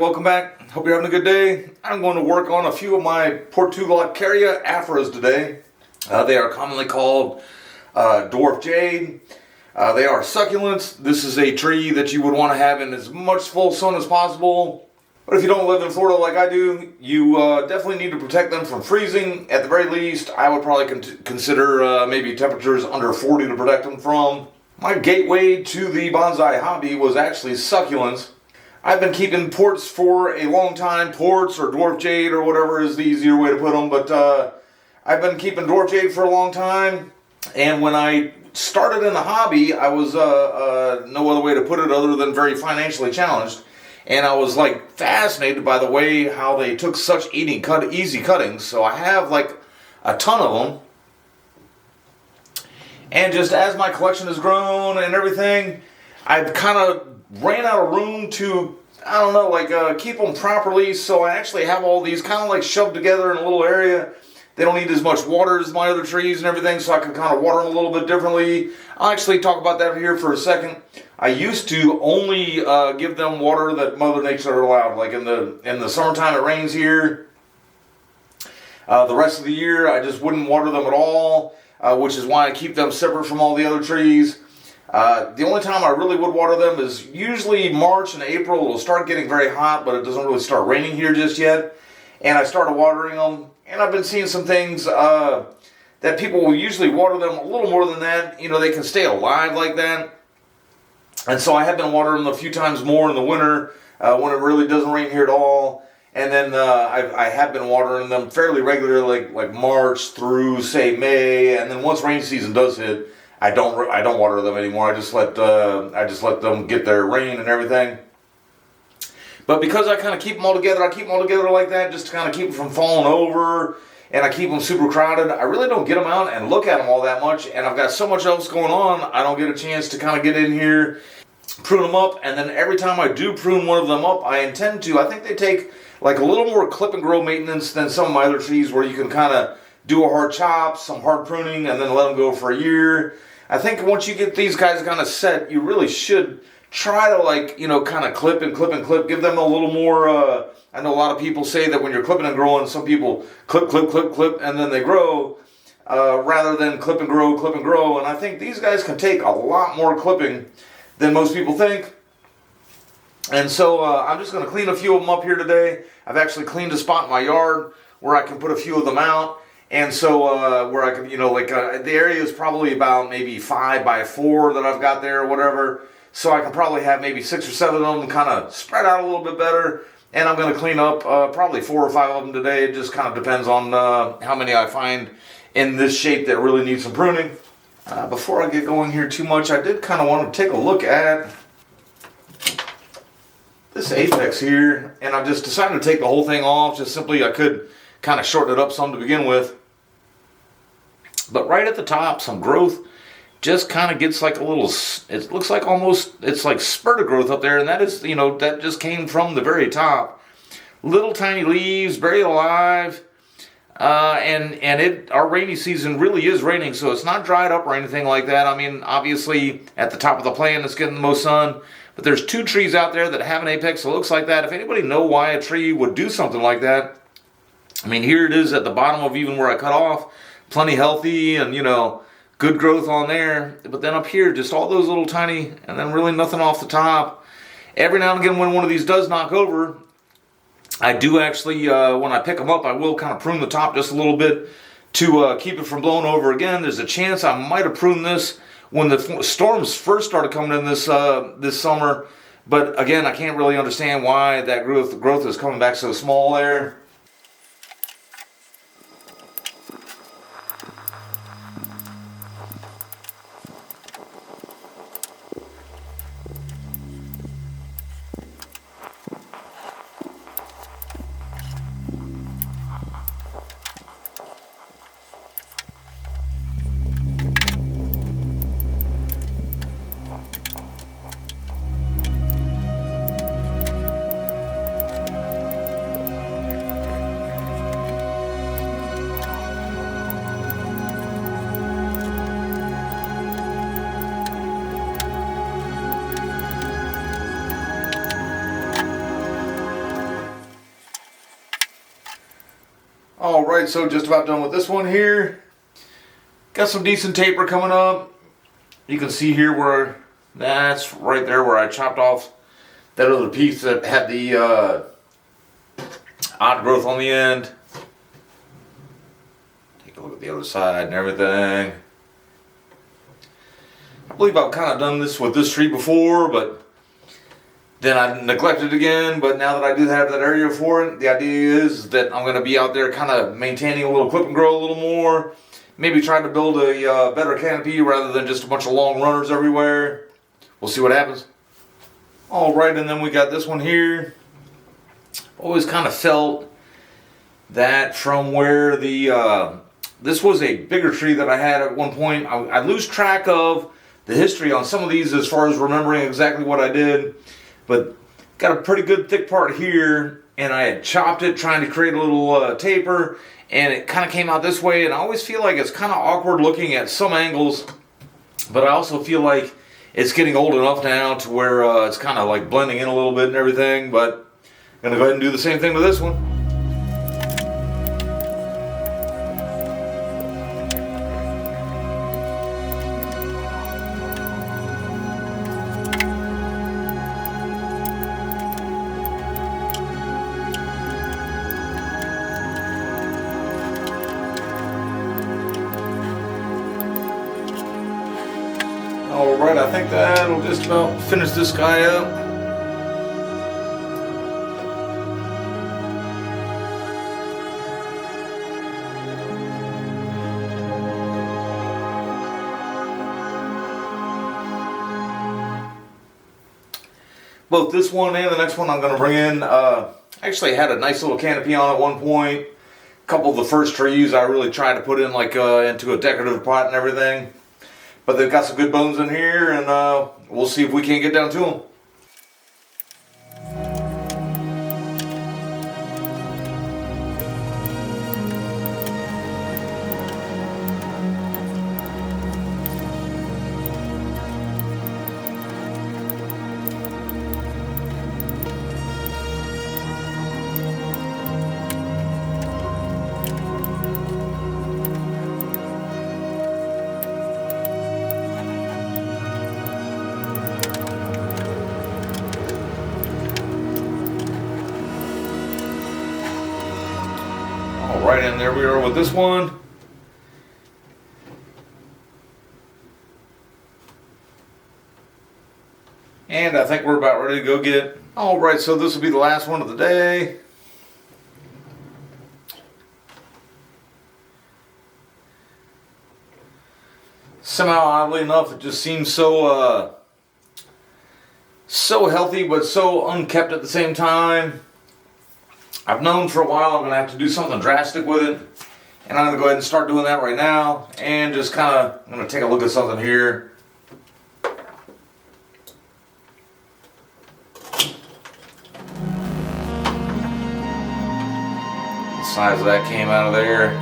welcome back. Hope you're having a good day. I'm going to work on a few of my Portulacaria Afras today. They are commonly called Dwarf Jade. They are succulents. This is a tree that you would want to have in as much full sun as possible. But if you don't live in Florida like I do, you definitely need to protect them from freezing. At the very least, I would probably consider maybe temperatures under 40 to protect them from. My gateway to the bonsai hobby was actually succulents. I've been keeping ports for a long time, ports or dwarf jade or whatever is the easier way to put them, but I've been keeping dwarf jade for a long time, and when I started in the hobby, I was no other way to put it other than very financially challenged, and I was like fascinated by the way how they took such easy cuttings, so I have like a ton of them, and just as my collection has grown and everything, I've kind of ran out of room to, I don't know, like keep them properly, so I actually have all these kind of like shoved together in a little area. They don't need as much water as my other trees and everything, so I can kind of water them a little bit differently. I'll actually talk about that here for a second. I used to only give them water that Mother Nature allowed. Like in the summertime it rains here. The rest of the year I just wouldn't water them at all, which is why I keep them separate from all the other trees. The only time I really would water them is usually March and April. It'll start getting very hot, but it doesn't really start raining here just yet. And I started watering them, and I've been seeing some things that people will usually water them a little more than that. You know, they can stay alive like that. And so I have been watering them a few times more in the winter when it really doesn't rain here at all. And then I have been watering them fairly regularly, like March through, say, May. And then once rain season does hit, I don't water them anymore. I just let them get their rain and everything. But because I kind of keep them all together, I keep them all together like that just to kind of keep them from falling over, and I keep them super crowded. I really don't get them out and look at them all that much, and I've got so much else going on, I don't get a chance to kind of get in here, prune them up, and then every time I do prune one of them up, I think they take like a little more clip and grow maintenance than some of my other trees where you can kind of do a hard chop, some hard pruning, and then let them go for a year. I think once you get these guys kind of set, you really should try to, like, you know, kind of clip and clip and clip. Give them a little more, I know a lot of people say that when you're clipping and growing, some people clip, clip, clip, clip, and then they grow, rather than clip and grow, clip and grow. And I think these guys can take a lot more clipping than most people think. And so I'm just going to clean a few of them up here today. I've actually cleaned a spot in my yard where I can put a few of them out. And so where I can, you know, like the area is probably about maybe 5 by 4 that I've got there or whatever. So I can probably have maybe 6 or 7 of them kind of spread out a little bit better. And I'm going to clean up probably 4 or 5 of them today. It just kind of depends on how many I find in this shape that really need some pruning. Before I get going here too much, I did kind of want to take a look at this apex here. And I've just decided to take the whole thing off. Just simply I could kind of shorten it up some to begin with. But right at the top, some growth just kind of gets like a little, it looks like almost, it's like spurted growth up there, and that is, you know, that just came from the very top. Little tiny leaves, very alive, and our rainy season really is raining, so it's not dried up or anything like that. I mean, obviously, at the top of the plant, it's getting the most sun, but there's 2 trees out there that have an apex that looks like that. If anybody know why a tree would do something like that, I mean, here it is at the bottom of even where I cut off, plenty healthy and, you know, good growth on there. But then up here, just all those little tiny, and then really nothing off the top. Every now and again when one of these does knock over, I do actually, when I pick them up, I will kind of prune the top just a little bit to keep it from blowing over again. There's a chance I might have pruned this when the storms first started coming in this summer. But again, I can't really understand why that growth is coming back so small there. Alright, so just about done with this one here. Got some decent taper coming up. You can see here where, that's right there where I chopped off that other piece that had the odd growth on the end. Take a look at the other side and everything. I believe I've kind of done this with this tree before, but then I neglected it again. But now that I do have that area for it, the idea is that I'm going to be out there kind of maintaining a little clip and grow a little more. Maybe try to build a better canopy rather than just a bunch of long runners everywhere. We'll see what happens. Alright, and then we got this one here. Always kind of felt that from where the this was a bigger tree that I had at one point. I lose track of the history on some of these as far as remembering exactly what I did. But got a pretty good thick part here, and I had chopped it trying to create a little taper, and it kind of came out this way. And I always feel like it's kind of awkward looking at some angles, but I also feel like it's getting old enough now to where it's kind of like blending in a little bit and everything. But I'm gonna go ahead and do the same thing with this one. Alright, I think that'll just about finish this guy up. Both this one and the next one I'm going to bring in. Actually had a nice little canopy on at one point. A couple of the first trees I really tried to put in like into a decorative pot and everything. But they've got some good bones in here, and we'll see if we can't get down to them. Alright, and there we are with this one. And I think we're about ready to go get. Alright, so this will be the last one of the day. Somehow, oddly enough, it just seems so so healthy, but so unkept at the same time. I've known for a while I'm going to have to do something drastic with it, and I'm going to go ahead and start doing that right now, and just kind of, I'm going to take a look at something here. The size of that came out of there.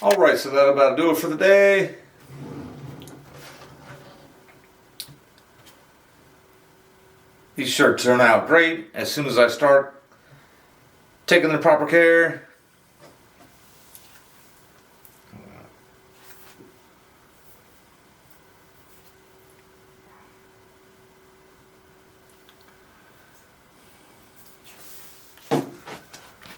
Alright, so that'll about do it for the day. These shirts turn out great as soon as I start taking the proper care.